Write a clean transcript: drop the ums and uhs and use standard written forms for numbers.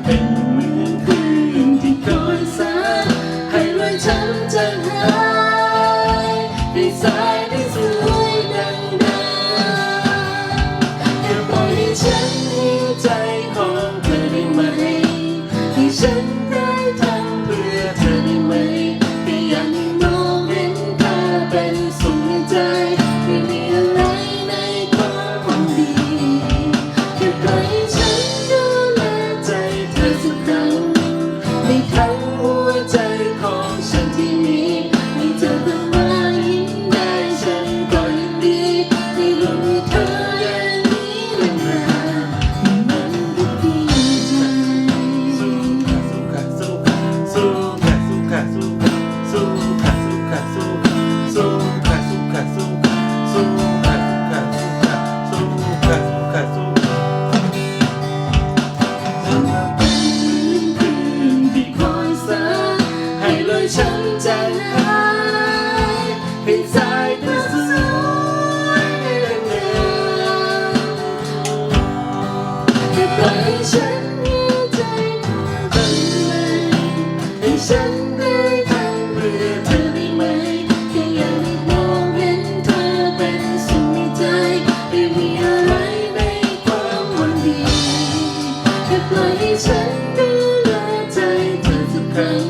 เป็นเหมือนคลื่นที่คอยซัดให้รอยช้ำจางหายให้สายได้สวยดังเดิมอย่าปล่อยให้ฉันหิวใจของเธอได้ไหมให้ฉันได้ทำเพื่อเธอได้ไหมแค่อยากให้มองเห็นเธอเป็นสุขในใจไม่มีอะไรในความหวังดีแค่ปล่อยให้ฉันดูแลใจเธอสักครั้งในทั้งหัวใจของฉันที่มีให้เธอต้องมายิ้มได้ฉันก็ยินดีให้รู้ว่าเธออย่างนี้นานๆมันก็ดีใจสู้ค่ะสู้ค่ะสู้ค่ะสู้ค่ะสู้ค่ะสู้ค่ะสู้ค่ะสู้สู้ค่ะสู้ค่ะสู้สู้ค่ะสู้ค่ะสู้ค่ะสู้ค่ะสู้ฉันเป็นเหมือนคลื่นที่คอยซัดให้รอยช้ำจางหายให้สายตาสวยดังเดิมแค่ปล่อยให้ฉันหิวใจเธอได้ไหมให้ฉันได้ทำเพื่อเธอได้ไหมแค่อยากให้มองเห็นเธอเป็นสุขในใจไม่มีอะไรในความหวังดีแค่ปล่อยให้ฉันดูแลใจเธอสักครั้ง